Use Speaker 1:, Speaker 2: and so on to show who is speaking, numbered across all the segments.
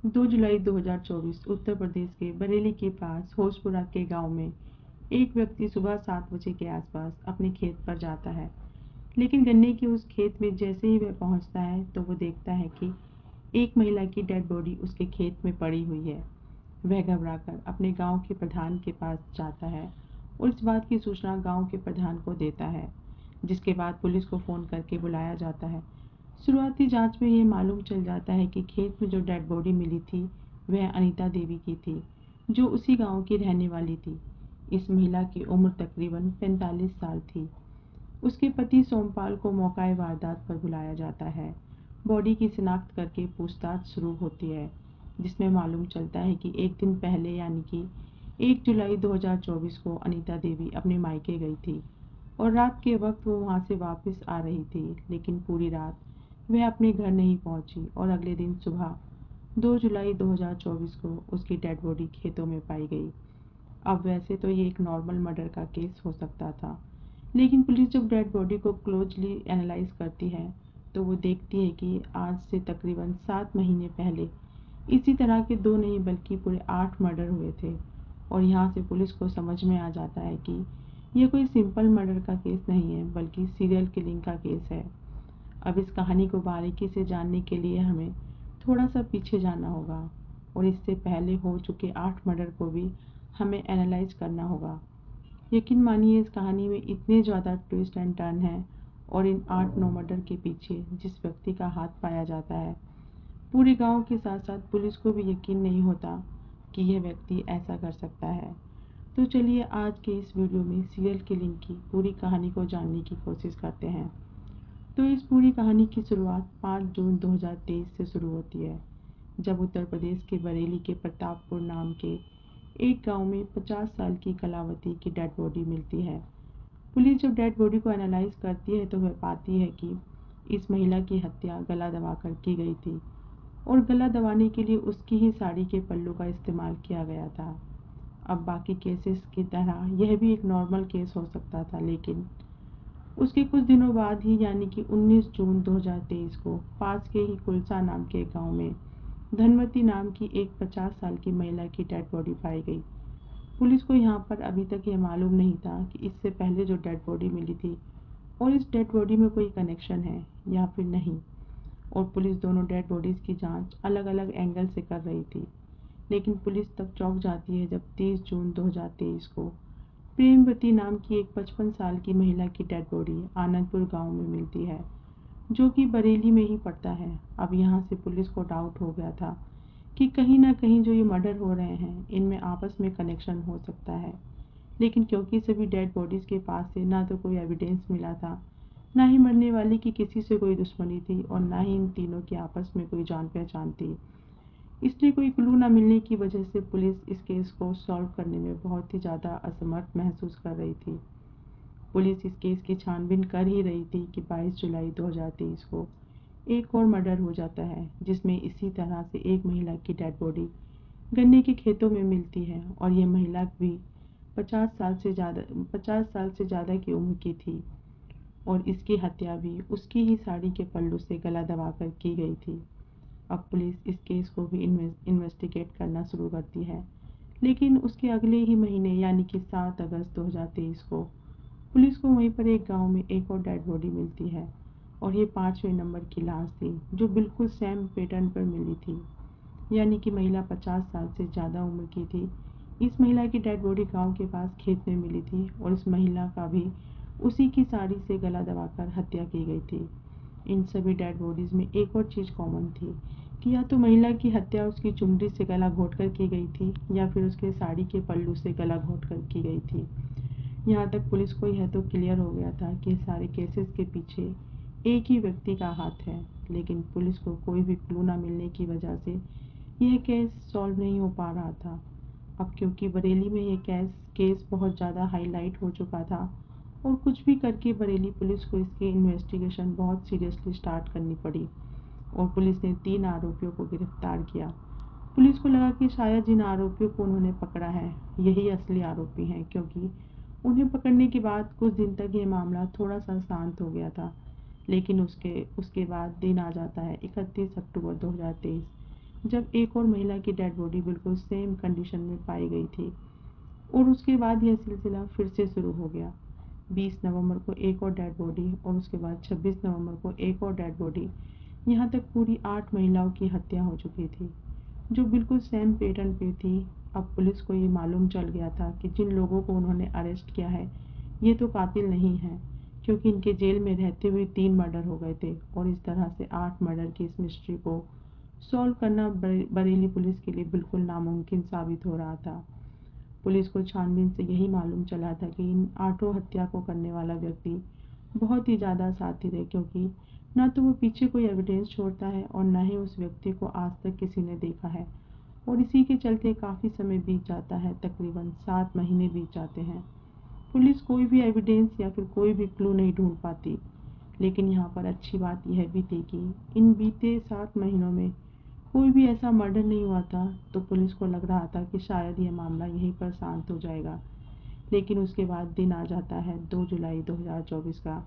Speaker 1: 2 जुलाई 2024 उत्तर प्रदेश के बरेली के पास होशपुरा के गांव में एक व्यक्ति सुबह 7 बजे के आसपास अपने खेत पर जाता है। लेकिन गन्ने के उस खेत में जैसे ही वह पहुंचता है तो वो देखता है कि एक महिला की डेड बॉडी उसके खेत में पड़ी हुई है। वह घबराकर अपने गांव के प्रधान के पास जाता है और इस बात की सूचना गांव के प्रधान को देता है, जिसके बाद पुलिस को फ़ोन करके बुलाया जाता है। शुरुआती जांच में ये मालूम चल जाता है कि खेत में जो डेड बॉडी मिली थी वह अनीता देवी की थी, जो उसी गांव की रहने वाली थी। इस महिला की उम्र तकरीबन 45 साल थी। उसके पति सोमपाल को मौकाए वारदात पर बुलाया जाता है। बॉडी की शिनाख्त करके पूछताछ शुरू होती है, जिसमें मालूम चलता है कि एक दिन पहले यानी कि 1 जुलाई 2024 को अनीता देवी अपने मायके गई थी और रात के वक्त वो वहाँ से वापस आ रही थी, लेकिन पूरी रात वह अपने घर नहीं पहुँची और अगले दिन सुबह 2 जुलाई 2024 को उसकी डेड बॉडी खेतों में पाई गई। अब वैसे तो ये एक नॉर्मल मर्डर का केस हो सकता था, लेकिन पुलिस जब डेड बॉडी को क्लोजली एनालाइज करती है तो वो देखती है कि आज से तकरीबन 7 महीने पहले इसी तरह के 2 नहीं बल्कि पूरे 8 मर्डर हुए थे। और यहाँ से पुलिस को समझ में आ जाता है कि ये कोई सिंपल मर्डर का केस नहीं है बल्कि सीरियल किलिंग का केस है। अब इस कहानी को बारीकी से जानने के लिए हमें थोड़ा सा पीछे जाना होगा और इससे पहले हो चुके 8 मर्डर को भी हमें एनालाइज करना होगा। यकीन मानिए, इस कहानी में इतने ज़्यादा ट्विस्ट एंड टर्न हैं और इन 8-9 मर्डर के पीछे जिस व्यक्ति का हाथ पाया जाता है, पूरे गांव के साथ साथ पुलिस को भी यकीन नहीं होता कि यह व्यक्ति ऐसा कर सकता है। तो चलिए आज के इस वीडियो में सीरियल किलिंग की पूरी कहानी को जानने की कोशिश करते हैं। तो इस पूरी कहानी की शुरुआत 5 जून 2023 से शुरू होती है, जब उत्तर प्रदेश के बरेली के प्रतापपुर नाम के एक गांव में 50 साल की कलावती की डेड बॉडी मिलती है। पुलिस जब डेड बॉडी को एनालाइज करती है तो वह पाती है कि इस महिला की हत्या गला दबाकर की गई थी और गला दबाने के लिए उसकी ही साड़ी के पल्लू का इस्तेमाल किया गया था। अब बाकी केसेस की तरह यह भी एक नॉर्मल केस हो सकता था, लेकिन उसके कुछ दिनों बाद ही यानी कि 19 जून 2023 को पास के ही कुलसा नाम के गांव में धनवती नाम की एक 50 साल की महिला की डेड बॉडी पाई गई। पुलिस को यहाँ पर अभी तक ये मालूम नहीं था कि इससे पहले जो डेड बॉडी मिली थी और इस डेड बॉडी में कोई कनेक्शन है या फिर नहीं। और पुलिस दोनों डेड बॉडीज़ की जांच अलग अलग एंगल से कर रही थी, लेकिन पुलिस तब चौंक जाती है जब 30 जून 2023 को प्रेमवती नाम की एक 55 साल की महिला की डेड बॉडी आनंदपुर गांव में मिलती है, जो कि बरेली में ही पड़ता है। अब यहाँ से पुलिस को डाउट हो गया था कि कहीं ना कहीं जो ये मर्डर हो रहे हैं इनमें आपस में कनेक्शन हो सकता है, लेकिन क्योंकि सभी डेड बॉडीज़ के पास से ना तो कोई एविडेंस मिला था, ना ही मरने वाले की किसी से कोई दुश्मनी थी और ना ही इन तीनों की आपस में कोई जान पहचान थी, इसलिए कोई क्लू ना मिलने की वजह से पुलिस इस केस को सॉल्व करने में बहुत ही ज़्यादा असमर्थ महसूस कर रही थी। पुलिस इस केस की छानबीन कर ही रही थी कि 22 जुलाई 2023 को एक और मर्डर हो जाता है, जिसमें इसी तरह से एक महिला की डेड बॉडी गन्ने के खेतों में मिलती है और यह महिला भी 50 साल से ज़्यादा की उम्र की थी और इसकी हत्या भी उसकी ही साड़ी के पल्लू से गला दबाकर की गई थी। अब पुलिस इस केस को भी इन्वेस्टिगेट करना शुरू करती है, लेकिन उसके अगले ही महीने यानी कि 7 अगस्त 2023 को पुलिस को वहीं पर एक गांव में एक और डेड बॉडी मिलती है और ये 5वें नंबर की लाश थी, जो बिल्कुल सेम पैटर्न पर मिली थी, यानी कि महिला 50 साल से ज़्यादा उम्र की थी। इस महिला की डेड बॉडी गांव के पास खेत में मिली थी और इस महिला का भी उसी की साड़ी से गला दबाकर हत्या की गई थी। इन सभी डेड बॉडीज़ में एक और चीज़ कॉमन थी कि या तो महिला की हत्या उसकी चुनरी से गला घोंटकर की गई थी या फिर उसके साड़ी के पल्लू से गला घोंटकर की गई थी। यहाँ तक पुलिस को यह तो क्लियर हो गया था कि सारे केसेस के पीछे एक ही व्यक्ति का हाथ है, लेकिन पुलिस को कोई भी क्लू ना मिलने की वजह से यह केस सॉल्व नहीं हो पा रहा था। अब क्योंकि बरेली में ये केस बहुत ज़्यादा हाईलाइट हो चुका था और कुछ भी करके बरेली पुलिस को इसकी इन्वेस्टिगेशन बहुत सीरियसली स्टार्ट करनी पड़ी और पुलिस ने 3 आरोपियों को गिरफ्तार किया। पुलिस को लगा कि शायद जिन आरोपियों को उन्होंने पकड़ा है यही असली आरोपी हैं, क्योंकि उन्हें पकड़ने के बाद कुछ दिन तक ये मामला थोड़ा सा शांत हो गया था। लेकिन उसके उसके बाद दिन आ जाता है 31 अक्टूबर 2023, जब एक और महिला की डेड बॉडी बिल्कुल सेम कंडीशन में पाई गई थी। और उसके बाद यह सिलसिला फिर से शुरू हो गया। 20 नवंबर को एक और डेड बॉडी और उसके बाद 26 नवंबर को एक और डेड बॉडी। यहाँ तक पूरी 8 महिलाओं की हत्या हो चुकी थी, जो बिल्कुल सेम पैटर्न पे थी। अब पुलिस को ये मालूम चल गया था कि जिन लोगों को उन्होंने अरेस्ट किया है, ये तो कातिल नहीं हैं, क्योंकि इनके जेल में रहते हुए 3 मर्डर हो गए थे और इस तरह से 8 मर्डर की इस मिस्ट्री को सॉल्व करना बरेली पुलिस के लिए बिल्कुल नामुमकिन साबित हो रहा था। पुलिस को छानबीन से यही मालूम चला था कि इन 8 हत्या को करने वाला व्यक्ति बहुत ही ज़्यादा शातिर है, क्योंकि ना तो वो पीछे कोई एविडेंस छोड़ता है और ना ही उस व्यक्ति को आज तक किसी ने देखा है। और इसी के चलते काफ़ी समय बीत जाता है, तकरीबन 7 महीने बीत जाते हैं। पुलिस कोई भी एविडेंस या फिर कोई भी क्लू नहीं ढूंढ पाती। लेकिन यहाँ पर अच्छी बात यह भी थी कि इन बीते 7 महीनों में कोई भी ऐसा मर्डर नहीं हुआ था, तो पुलिस को लग रहा था कि शायद यह मामला यहीं पर शांत हो जाएगा। लेकिन उसके बाद दिन आ जाता है 2 जुलाई 2024 का,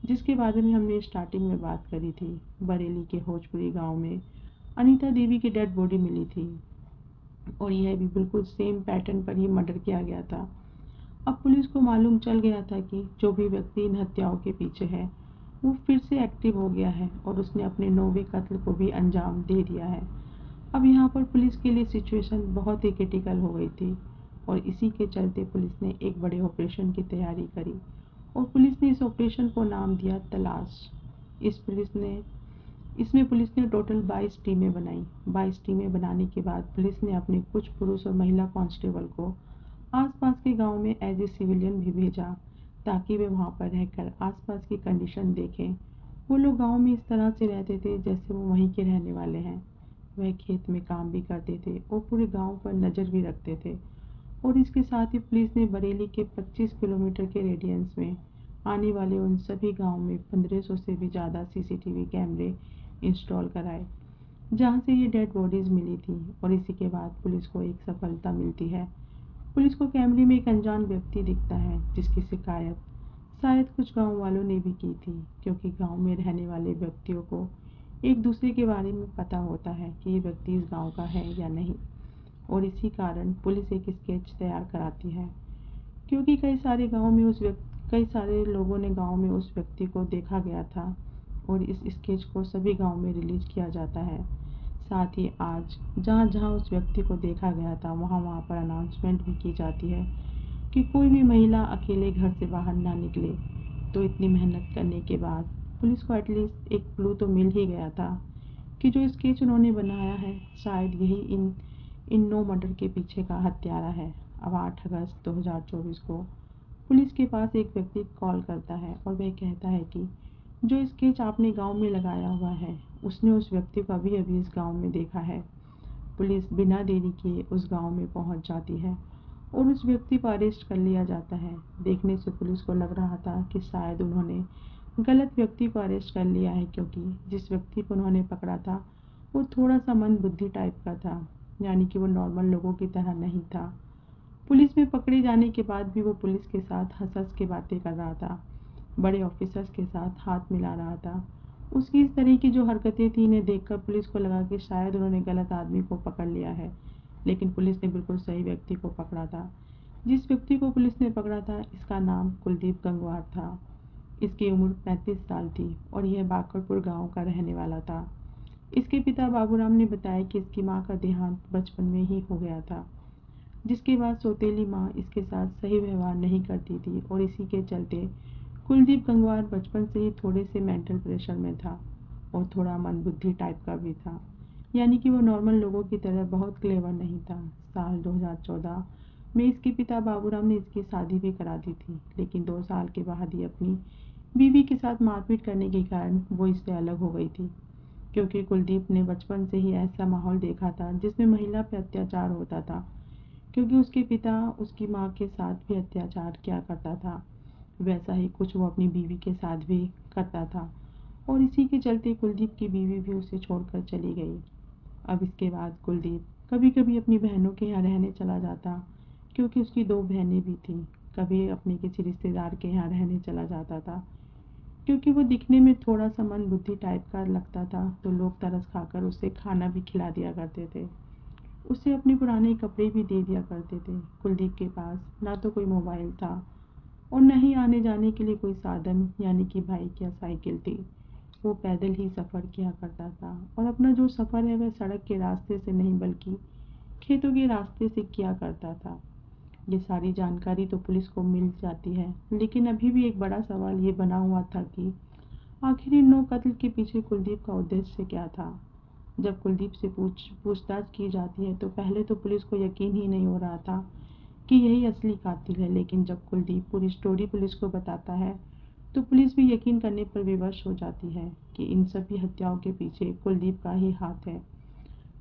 Speaker 1: जिसके बारे में हमने स्टार्टिंग में बात करी थी। बरेली के भोजपुरी गांव में अनीता देवी की डेड बॉडी मिली थी और यह भी बिल्कुल सेम पैटर्न पर ही मर्डर किया गया था। अब पुलिस को मालूम चल गया था कि जो भी व्यक्ति इन हत्याओं के पीछे है, वो फिर से एक्टिव हो गया है और उसने अपने 9वें कत्ल को भी अंजाम दे दिया है। अब यहाँ पर पुलिस के लिए सिचुएशन बहुत ही क्रिटिकल हो गई थी और इसी के चलते पुलिस ने एक बड़े ऑपरेशन की तैयारी करी और पुलिस ने इस ऑपरेशन को नाम दिया तलाश। इसमें पुलिस ने टोटल 22 टीमें बनाई। 22 टीमें बनाने के बाद पुलिस ने अपने कुछ पुरुष और महिला कांस्टेबल को आसपास के गांव में एज ए सिविलियन भी भेजा, ताकि वे वहां पर रहकर आसपास की कंडीशन देखें। वो लोग गांव में इस तरह से रहते थे जैसे वो वहीं के रहने वाले हैं। वह खेत में काम भी करते थे और पूरे गांव पर नज़र भी रखते थे। और इसके साथ ही पुलिस ने बरेली के 25 किलोमीटर के रेडियंस में आने वाले उन सभी गांव में 1500 से भी ज़्यादा सीसीटीवी कैमरे इंस्टॉल कराए, जहां से ये डेड बॉडीज मिली थी। और इसी के बाद पुलिस को एक सफलता मिलती है। पुलिस को कैमरे में एक अनजान व्यक्ति दिखता है, जिसकी शिकायत शायद कुछ गांव वालों ने भी की थी, क्योंकि गांव में रहने वाले व्यक्तियों को एक दूसरे के बारे में पता होता है कि ये व्यक्ति इस गांव का है या नहीं। और इसी कारण पुलिस एक स्केच तैयार कराती है, क्योंकि कई सारे लोगों ने गांव में उस व्यक्ति को देखा गया था और इस स्केच को सभी गांव में रिलीज किया जाता है। साथ ही आज जहाँ जहाँ उस व्यक्ति को देखा गया था, वहाँ वहाँ पर अनाउंसमेंट भी की जाती है कि कोई भी महिला अकेले घर से बाहर ना निकले। तो इतनी मेहनत करने के बाद पुलिस को एटलीस्ट एक क्लू तो मिल ही गया था कि जो स्केच उन्होंने बनाया है, शायद यही इन 9 मर्डर के पीछे का हत्यारा है। अब 8 अगस्त 2024 को पुलिस के पास एक व्यक्ति कॉल करता है और वह कहता है कि जो स्केच आपने गांव में लगाया हुआ है, उसने उस व्यक्ति को अभी अभी इस गांव में देखा है। पुलिस बिना देरी किए उस गांव में पहुंच जाती है और उस व्यक्ति को अरेस्ट कर लिया जाता है। देखने से पुलिस को लग रहा था कि शायद उन्होंने गलत व्यक्ति को अरेस्ट कर लिया है, क्योंकि जिस व्यक्ति को उन्होंने पकड़ा था वो थोड़ा सा मंदबुद्धि टाइप का था, यानी कि वो नॉर्मल लोगों की तरह नहीं था। पुलिस में पकड़े जाने के बाद भी वो पुलिस के साथ हंस हंस के बातें कर रहा था, बड़े ऑफिसर्स के साथ हाथ मिला रहा था। उसकी इस तरह की जो हरकतें थी, इन्हें देखकर पुलिस को लगा कि शायद उन्होंने गलत आदमी को पकड़ लिया है, लेकिन पुलिस ने बिल्कुल सही व्यक्ति को पकड़ा था। जिस व्यक्ति को पुलिस ने पकड़ा था, इसका नाम कुलदीप गंगवार था। इसकी उम्र 35 साल थी और यह बाकरपुर गांव का रहने वाला था। इसके पिता बाबूराम ने बताया कि इसकी मां का देहांत बचपन में ही हो गया था, जिसके बाद सौतेली मां इसके साथ सही व्यवहार नहीं करती थी और इसी के चलते कुलदीप गंगवार बचपन से ही थोड़े से मेंटल प्रेशर में था और थोड़ा मंदबुद्धि टाइप का भी था, यानी कि वो नॉर्मल लोगों की तरह बहुत क्लेवर नहीं था। साल 2014 में इसके पिता बाबूराम ने इसकी शादी भी करा दी थी, लेकिन 2 साल के बाद ही अपनी बीवी के साथ मारपीट करने के कारण वो इससे अलग हो गई थी, क्योंकि कुलदीप ने बचपन से ही ऐसा माहौल देखा था जिसमें महिला पर अत्याचार होता था, क्योंकि उसके पिता उसकी माँ के साथ भी अत्याचार किया करता था। वैसा ही कुछ वो अपनी बीवी के साथ भी करता था और इसी के चलते कुलदीप की बीवी भी उसे छोड़कर चली गई। अब इसके बाद कुलदीप कभी कभी अपनी बहनों के यहाँ रहने चला जाता, क्योंकि उसकी 2 बहनें भी थीं। कभी अपने किसी रिश्तेदार के यहाँ रहने चला जाता था, क्योंकि वो दिखने में थोड़ा-सा मंदबुद्धि टाइप का लगता था, तो लोग तरस खाकर उसे खाना भी खिला दिया करते थे। उसे अपने पुराने कपड़े भी दे दिया करते थे। कुलदीप के पास ना तो कोई मोबाइल था और न ही आने-जाने के लिए कोई साधन यानी कि बाइक या साइकिल थी। वो पैदल ही सफ़र किया करता था और अपना जो सफ़र है वह सड़क के रास्ते से नहीं बल्कि खेतों के रास्ते से किया करता था। ये सारी जानकारी तो पुलिस को मिल जाती है, लेकिन अभी भी एक बड़ा सवाल ये बना हुआ था कि आखिर इन 9 कत्ल के पीछे कुलदीप का उद्देश्य क्या था? जब कुलदीप से पूछताछ की जाती है तो पहले तो पुलिस को यकीन ही नहीं हो रहा था कि यही असली कातिल है, लेकिन जब कुलदीप पूरी स्टोरी पुलिस को बताता है तो पुलिस भी यकीन करने पर विवश हो जाती है कि इन सभी हत्याओं के पीछे कुलदीप का ही हाथ है।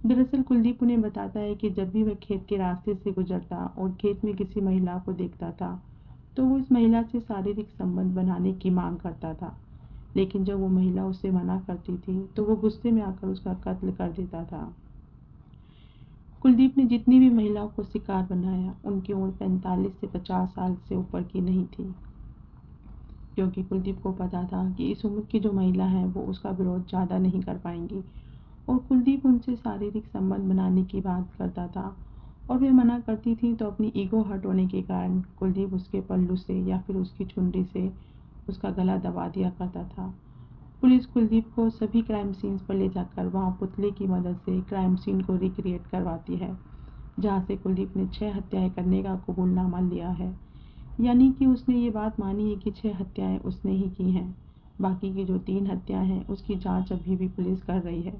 Speaker 1: दरअसल कुलदीप उन्हें बताता है कि जब भी वह खेत के रास्ते से गुजरता और खेत में किसी महिला को देखता था, तो वो उस महिला से शारीरिक संबंध बनाने की मांग करता था। लेकिन जब वो महिला उससे मना करती थी, तो वो गुस्से में आकर उसका कत्ल कर देता था। कुलदीप ने जितनी भी महिलाओं को शिकार बनाया, उनकी उम्र 45 से 50 साल से ऊपर की नहीं थी, क्योंकि कुलदीप को पता था कि इस उम्र की जो महिला है, वो उसका विरोध ज़्यादा नहीं कर पाएंगी। और कुलदीप उनसे शारीरिक संबंध बनाने की बात करता था और वे मना करती थी, तो अपनी ईगो हर्ट होने के कारण कुलदीप उसके पल्लू से या फिर उसकी चुनरी से उसका गला दबा दिया करता था। पुलिस कुलदीप को सभी क्राइम सीन्स पर ले जाकर वहां पुतले की मदद से क्राइम सीन को रिक्रिएट करवाती है, जहां से कुलदीप ने 6 हत्याएं करने का कबूलनामा लिया है। यानी कि उसने ये बात मानी है कि 6 हत्याएं उसने ही की हैं। बाकी की जो 3 हत्याएं हैं उसकी जांच अभी भी पुलिस कर रही है।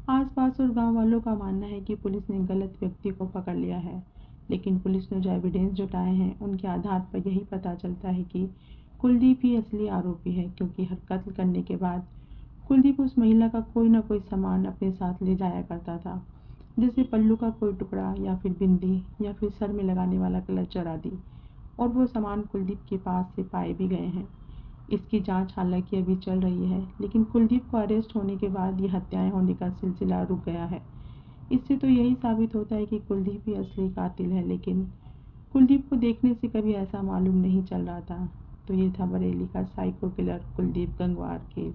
Speaker 1: आसपास और गांव वालों का मानना है कि पुलिस ने गलत व्यक्ति को पकड़ लिया है, लेकिन पुलिस ने जो एविडेंस जुटाए हैं उनके आधार पर यही पता चलता है कि कुलदीप ही असली आरोपी है, क्योंकि हर कत्ल करने के बाद कुलदीप उस महिला का कोई ना कोई सामान अपने साथ ले जाया करता था, जैसे पल्लू का कोई टुकड़ा या फिर बिंदी या फिर सर में लगाने वाला क्लचर आदि, और वो सामान कुलदीप के पास से पाए भी गए हैं। इसकी जांच हालांकि अभी चल रही है, लेकिन कुलदीप को अरेस्ट होने के बाद ये हत्याएं होने का सिलसिला रुक गया है। इससे तो यही साबित होता है कि कुलदीप ही असली कातिल है, लेकिन कुलदीप को देखने से कभी ऐसा मालूम नहीं चल रहा था। तो ये था बरेली का psycho killer Kuldeep Gangwar case.